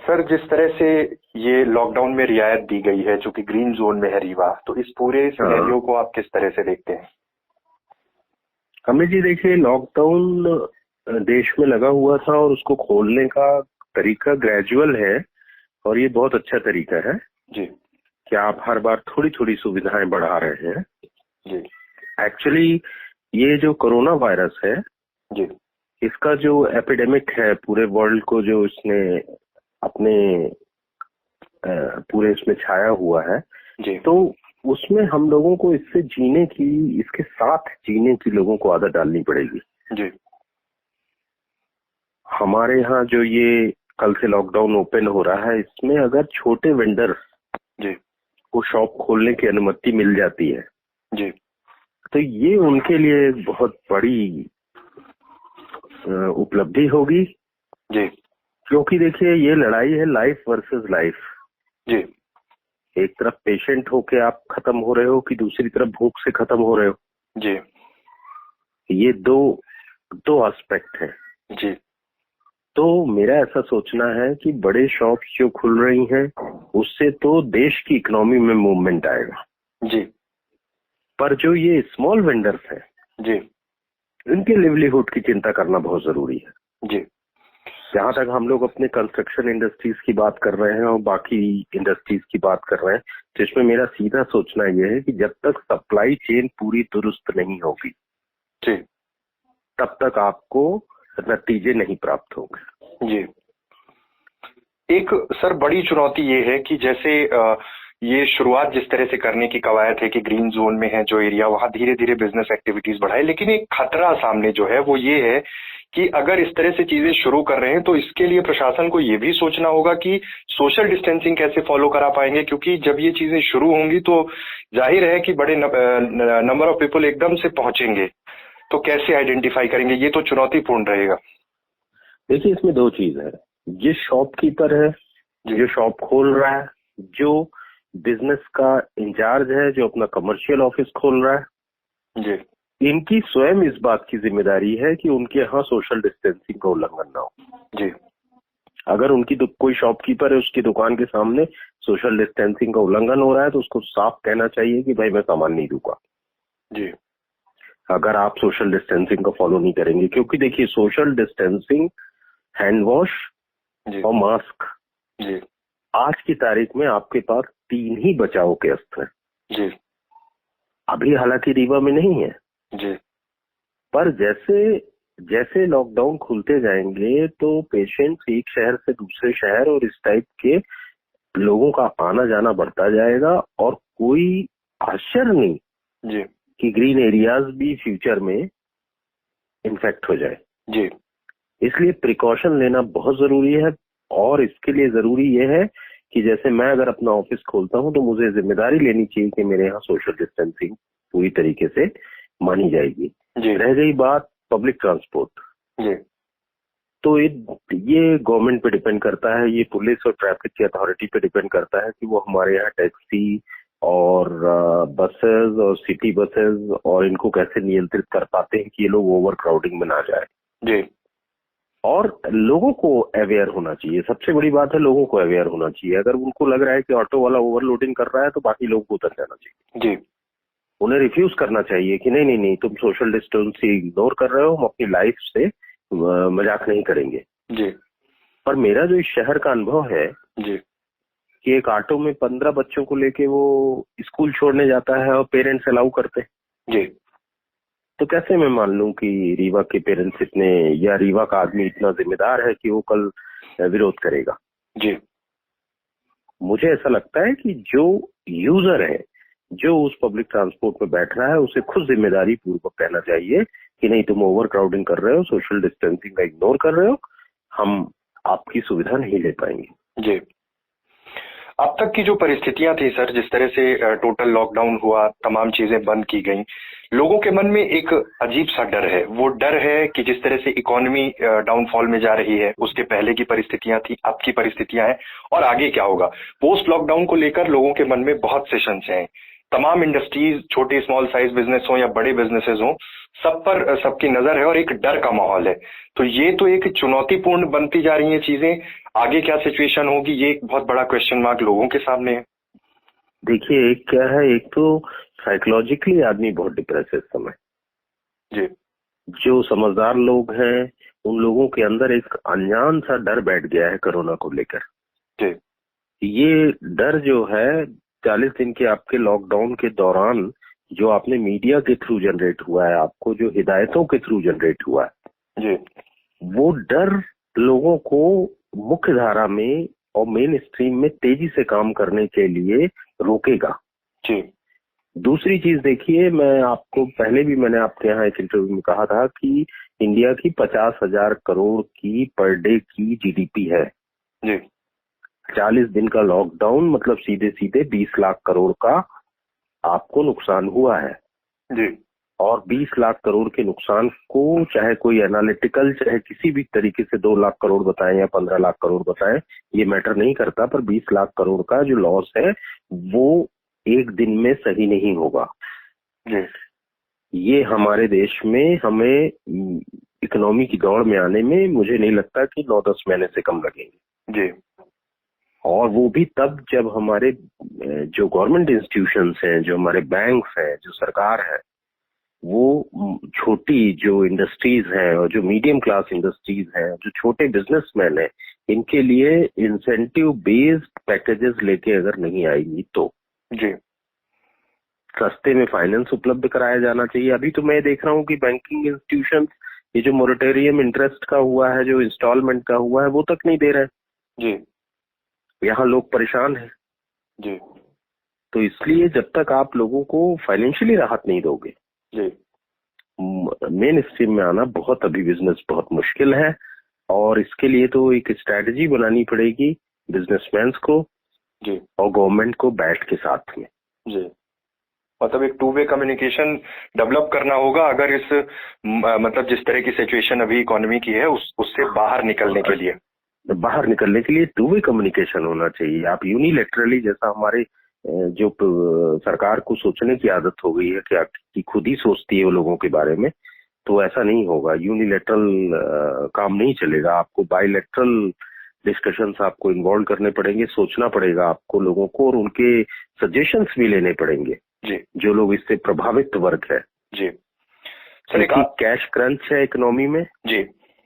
Sir, जिस तरह से ये लॉकडाउन में रियायत दी गई है, जो कि ग्रीन जोन में है रीवा, तो इस पूरे हाँ सिनेरियो को आप किस तरह से देखते हैं? हमें जी देखिए, लॉकडाउन देश में लगा हुआ था और उसको खोलने का तरीका ग्रेजुअल है और ये बहुत अच्छा तरीका है जी। कि आप हर बार थोड़ी थोड़ी सुविधाएं बढ़ा रहे हैं। जी। एक्चुअली ये जो कोरोना वायरस है, जी। इसका जो एपिडेमिक है पूरे वर्ल्ड को, जो इसने अपने पूरे इसमें छाया हुआ है, जी। तो उसमें हम लोगों को इससे जीने की, इसके साथ जीने की लोगों को आदत डालनी पड़ेगी। जी। हमारे यहाँ जो ये कल से लॉकडाउन ओपन हो रहा है, इसमें अगर छोटे वेंडर जी। को शॉप खोलने की अनुमति मिल जाती है जी। तो ये उनके लिए एक बहुत बड़ी उपलब्धि होगी। जी। क्योंकि देखिए, ये लड़ाई है लाइफ वर्सेस लाइफ। जी। एक तरफ पेशेंट होके आप खत्म हो रहे हो कि दूसरी तरफ भूख से खत्म हो रहे हो। जी। ये दो दो एस्पेक्ट है। जी। तो मेरा ऐसा सोचना है कि बड़े शॉप्स जो खुल रही हैं, उससे तो देश की इकोनॉमी में मूवमेंट आएगा। जी। पर जो ये स्मॉल वेंडर्स हैं, जी। इनके लिवलीहुड की चिंता करना बहुत जरूरी है। जी। जहां तक हम लोग अपने कंस्ट्रक्शन इंडस्ट्रीज की बात कर रहे हैं और बाकी इंडस्ट्रीज की बात कर रहे हैं, जिसमें मेरा सीधा सोचना यह है कि जब तक सप्लाई चेन पूरी दुरुस्त नहीं होगी, जी। तब तक आपको नतीजे नहीं प्राप्त होंगे। जी। एक सर बड़ी चुनौती ये है कि जैसे ये शुरुआत जिस तरह से करने की कवायद है कि ग्रीन जोन में है जो एरिया, वहां धीरे धीरे बिजनेस एक्टिविटीज बढ़ाए, लेकिन एक खतरा सामने जो है वो ये है कि अगर इस तरह से चीजें शुरू कर रहे हैं तो इसके लिए प्रशासन को ये भी सोचना होगा कि सोशल डिस्टेंसिंग कैसे फॉलो करा पाएंगे, क्योंकि जब ये चीजें शुरू होंगी तो जाहिर है कि बड़े नंबर ऑफ पीपल एकदम से पहुंचेंगे, तो कैसे आइडेंटिफाई करेंगे? ये तो चुनौतीपूर्ण रहेगा। देखिए, इसमें दो चीज है। जिस शॉपकीपर है, जो शॉप खोल रहा है, जो बिजनेस का इंचार्ज है, जो अपना कमर्शियल ऑफिस खोल रहा है, जी। इनकी स्वयं इस बात की जिम्मेदारी है कि उनके यहाँ सोशल डिस्टेंसिंग का उल्लंघन ना हो। जी। अगर उनकी कोई शॉपकीपर है, उसकी दुकान के सामने सोशल डिस्टेंसिंग का उल्लंघन हो रहा है, तो उसको साफ कहना चाहिए कि भाई मैं सामान नहीं दूंगा। जी। अगर आप सोशल डिस्टेंसिंग का फॉलो नहीं करेंगे, क्योंकि देखिए, सोशल डिस्टेंसिंग, हैंड वॉश और मास्क, जी। आज की तारीख में आपके पास 3 ही बचाव के अस्त्र हैं। जी। अभी हालांकि रीवा में नहीं है, जी। पर जैसे जैसे लॉकडाउन खुलते जाएंगे तो पेशेंट्स एक शहर से दूसरे शहर और इस टाइप के लोगों का आना जाना बढ़ता जाएगा, और कोई आश्चर्य नहीं जी। कि ग्रीन एरियाज भी फ्यूचर में इन्फेक्ट हो जाए। जी। इसलिए प्रिकॉशन लेना बहुत जरूरी है, और इसके लिए जरूरी यह है कि जैसे मैं अगर अपना ऑफिस खोलता हूं तो मुझे जिम्मेदारी लेनी चाहिए कि मेरे यहाँ सोशल डिस्टेंसिंग पूरी तरीके से मानी जाएगी। रह गई बात पब्लिक ट्रांसपोर्ट, जी। तो ये गवर्नमेंट पे डिपेंड करता है, ये पुलिस और ट्रैफिक की अथॉरिटी पे डिपेंड करता है कि वो हमारे यहाँ टैक्सी और बसेस और सिटी बसेस और इनको कैसे नियंत्रित कर पाते हैं कि ये लोग ओवर क्राउडिंग में ना जाए। जी। और लोगों को अवेयर होना चाहिए। सबसे बड़ी बात है, लोगों को अवेयर होना चाहिए। अगर उनको लग रहा है कि ऑटो वाला ओवरलोडिंग कर रहा है तो बाकी लोगों को उतर जाना चाहिए। जी। उन्हें रिफ्यूज करना चाहिए कि नहीं नहीं नहीं, तुम सोशल डिस्टेंस इग्नोर कर रहे हो, हम अपनी लाइफ से मजाक नहीं करेंगे। जी। पर मेरा जो इस शहर का अनुभव है जी। कि एक ऑटो में 15 बच्चों को लेके वो स्कूल छोड़ने जाता है और पेरेंट्स अलाउ करते हैं। जी। तो कैसे मैं मान लूं कि रीवा के पेरेंट्स इतने, या रीवा का आदमी इतना जिम्मेदार है कि वो कल विरोध करेगा। जी। मुझे ऐसा लगता है कि जो यूजर है, जो उस पब्लिक ट्रांसपोर्ट में बैठ रहा है, उसे खुद जिम्मेदारी पूर्वक कहना चाहिए कि नहीं, तुम ओवर क्राउडिंग कर रहे हो, सोशल डिस्टेंसिंग का इग्नोर कर रहे हो, हम आपकी सुविधा नहीं ले पाएंगे। जी। अब तक की जो परिस्थितियां थी सर, जिस तरह से टोटल लॉकडाउन हुआ, तमाम चीजें बंद की गई, लोगों के मन में एक अजीब सा डर है। वो डर है कि जिस तरह से इकोनॉमी डाउनफॉल में जा रही है, उसके पहले की परिस्थितियां थी, अब की परिस्थितियां हैं, और आगे क्या होगा। पोस्ट लॉकडाउन को लेकर लोगों के मन में बहुत से संशय हैं। तमाम इंडस्ट्रीज, छोटे स्मॉल साइज बिजनेस हो या बड़े बिजनेसेस हो, सब पर सबकी नजर है और एक डर का माहौल है। तो ये तो एक चुनौतीपूर्ण बनती जा रही है चीजें। आगे क्या सिचुएशन होगी, ये एक बहुत बड़ा क्वेश्चन मार्क लोगों के सामने है। देखिए, एक क्या है, एक तो साइकोलॉजिकली आदमी बहुत डिप्रेस है इस समय। जी जो समझदार लोग हैं उन लोगों के अंदर एक अनजान सा डर बैठ गया है कोरोना को लेकर। जी ये डर जो है 40 दिन के आपके लॉकडाउन के दौरान जो आपने मीडिया के थ्रू जनरेट हुआ है, आपको जो हिदायतों के थ्रू जनरेट हुआ है, जी वो डर लोगों को मुख्य धारा में और मेन स्ट्रीम में तेजी से काम करने के लिए रोकेगा। जी दूसरी चीज देखिए, मैं आपको पहले भी मैंने आपके यहाँ एक इंटरव्यू में कहा था कि इंडिया की 50,000 करोड़ की पर डे की जीडीपी है। जी 40 दिन का लॉकडाउन मतलब सीधे सीधे 20 लाख करोड़ का आपको नुकसान हुआ है। जी और 20 लाख करोड़ के नुकसान को चाहे कोई एनालिटिकल चाहे किसी भी तरीके से 2 लाख करोड़ बताएं या 15 लाख करोड़ बताएं, ये मैटर नहीं करता, पर 20 लाख करोड़ का जो लॉस है वो एक दिन में सही नहीं होगा। जी ये हमारे देश में हमें इकोनॉमी की दौड़ में आने में मुझे नहीं लगता कि 9-10 महीने से कम लगेंगे। जी और वो भी तब जब हमारे जो गवर्नमेंट इंस्टीट्यूशंस हैं, जो हमारे बैंक्स हैं, जो सरकार है, वो छोटी जो इंडस्ट्रीज हैं और जो मीडियम क्लास इंडस्ट्रीज हैं, जो छोटे बिजनेसमैन हैं, इनके लिए इंसेंटिव बेस्ड पैकेजेस लेके अगर नहीं आएंगी तो जी सस्ते में फाइनेंस उपलब्ध कराया जाना चाहिए। अभी तो मैं देख रहा हूँ कि बैंकिंग इंस्टीट्यूशंस ये जो मोरेटोरियम इंटरेस्ट का हुआ है, जो इंस्टॉलमेंट का हुआ है, वो तक नहीं दे रहे हैं। जी यहाँ लोग परेशान हैं। जी तो इसलिए जब तक आप लोगों को फाइनेंशियली राहत नहीं दोगे, जी मेन स्ट्रीम में आना बहुत अभी बिजनेस बहुत मुश्किल है। और इसके लिए तो एक स्ट्रैटेजी बनानी पड़ेगी बिजनेसमैन को जी और गवर्नमेंट को बैठ के साथ में। जी मतलब एक टू वे कम्युनिकेशन डेवलप करना होगा अगर इस मतलब जिस तरह की सिचुएशन अभी इकोनॉमी की है उससे बाहर निकलने के लिए। बाहर निकलने के लिए टू वे कम्युनिकेशन होना चाहिए। आप यूनिलैटरली, जैसा हमारे जो सरकार को सोचने की आदत हो गई है कि खुद ही सोचती है वो लोगों के बारे में, तो ऐसा नहीं होगा। यूनिलैटरल काम नहीं चलेगा। आपको बायलैटरल डिस्कशंस आपको इन्वॉल्व करने पड़ेंगे, सोचना पड़ेगा आपको लोगों को, और उनके सजेशंस भी लेने पड़ेंगे जी जो लोग इससे प्रभावित वर्ग है। जी सर एक कैश क्रंच है इकोनॉमी में, जी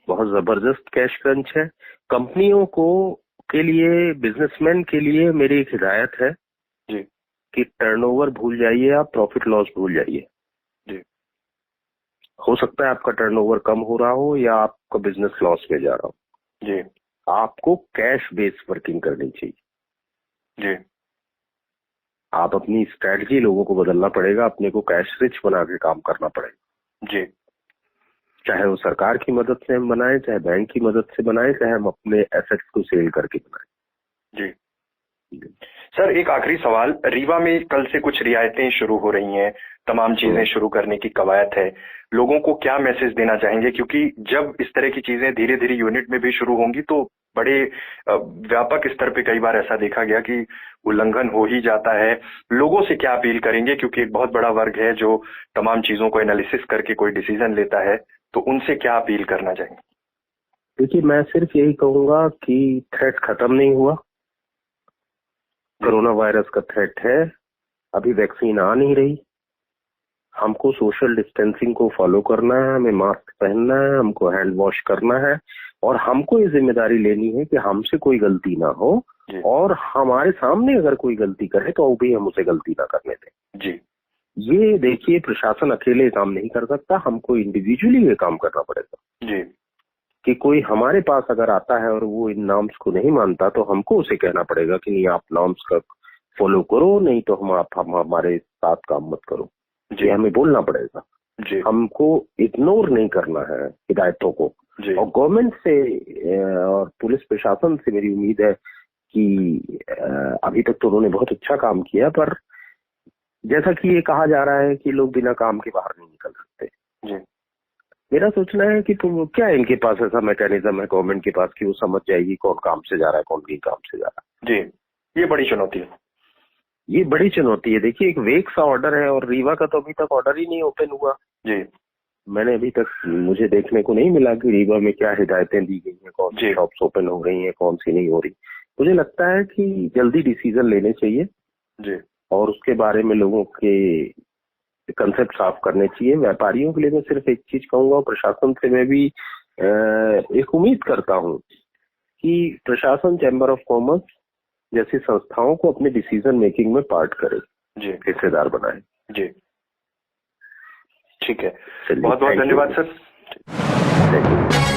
बहुत जबरदस्त कैश क्रंच है। कंपनियों को के लिए, बिजनेसमैन के लिए मेरी एक हिदायत है जी कि टर्नओवर भूल जाइए, आप प्रॉफिट लॉस भूल जाइए। जी हो सकता है आपका टर्नओवर कम हो रहा हो या आपका बिजनेस लॉस में जा रहा हो, जी आपको कैश बेस्ड वर्किंग करनी चाहिए। जी आप अपनी स्ट्रेटजी लोगों को बदलना पड़ेगा, अपने को कैश रिच बना के काम करना पड़ेगा। जी चाहे वो सरकार की मदद से हम बनाए, चाहे बैंक की मदद से बनाए, चाहे हम अपने एसेट्स को सेल करके बनाए। जी सर एक आखिरी सवाल, रीवा में कल से कुछ रियायतें शुरू हो रही हैं, तमाम चीजें शुरू करने की कवायद है, लोगों को क्या मैसेज देना चाहेंगे? क्योंकि जब इस तरह की चीजें धीरे धीरे यूनिट में भी शुरू होंगी तो बड़े व्यापक स्तर पे कई बार ऐसा देखा गया कि उल्लंघन हो ही जाता है। लोगों से क्या अपील करेंगे, क्योंकि एक बहुत बड़ा वर्ग है जो तमाम चीजों को एनालिसिस करके कोई डिसीजन लेता है, तो उनसे क्या अपील करना चाहेंगे? देखिए, मैं सिर्फ यही कहूंगा कि थ्रेट खत्म नहीं हुआ। कोरोना वायरस का थ्रेट है, अभी वैक्सीन आ नहीं रही। हमको सोशल डिस्टेंसिंग को फॉलो करना है, हमें मास्क पहनना है, हमको हैंड वॉश करना है, और हमको ये जिम्मेदारी लेनी है कि हमसे कोई गलती ना हो, और हमारे सामने अगर कोई गलती करे तो भी हम उसे गलती ना करने दें। जी ये देखिए, प्रशासन अकेले काम नहीं कर सकता, हमको इंडिविजुअली ये काम करना पड़ेगा। जी कि कोई हमारे पास अगर आता है और वो इन नॉर्म्स को नहीं मानता तो हमको उसे कहना पड़ेगा कि नहीं, आप नॉर्म्स का फॉलो करो, नहीं तो हम हमारे साथ काम मत करो। ये हमें बोलना पड़ेगा। जी हमको इग्नोर नहीं करना है हिदायतों को। और गवर्नमेंट से और पुलिस प्रशासन से मेरी उम्मीद है कि अभी तक तो उन्होंने बहुत अच्छा काम किया, पर जैसा कि ये कहा जा रहा है कि लोग बिना काम के बाहर नहीं निकल सकते। जी मेरा सोचना है कि तुम क्या, इनके पास ऐसा मैकेनिज्म है गवर्नमेंट के पास कि वो समझ जाएगी कौन काम से जा रहा है, कौन नहीं काम से जा रहा है। जी ये बड़ी चुनौती है। ये बड़ी चुनौती है। देखिए, एक वेग सा ऑर्डर है और रीवा का तो अभी तक ऑर्डर ही नहीं ओपन हुआ। जी मैंने अभी तक मुझे देखने को नहीं मिला कि रीवा में क्या हिदायतें दी गई हैं, कौन सी जी शॉप्स ओपन हो रही हैं, कौन सी नहीं हो रही। मुझे लगता है कि जल्दी डिसीजन लेने चाहिए जी और उसके बारे में लोगों के कंसेप्ट साफ करने चाहिए। व्यापारियों के लिए मैं सिर्फ एक चीज कहूंगा, प्रशासन से मैं भी एक उम्मीद करता हूं कि प्रशासन चैम्बर ऑफ कॉमर्स जैसी संस्थाओं को अपने डिसीजन मेकिंग में पार्ट करे, जी हिस्सेदार बनाए। जी ठीक है, चलिए, बहुत बहुत thank you. धन्यवाद सर। Thank you.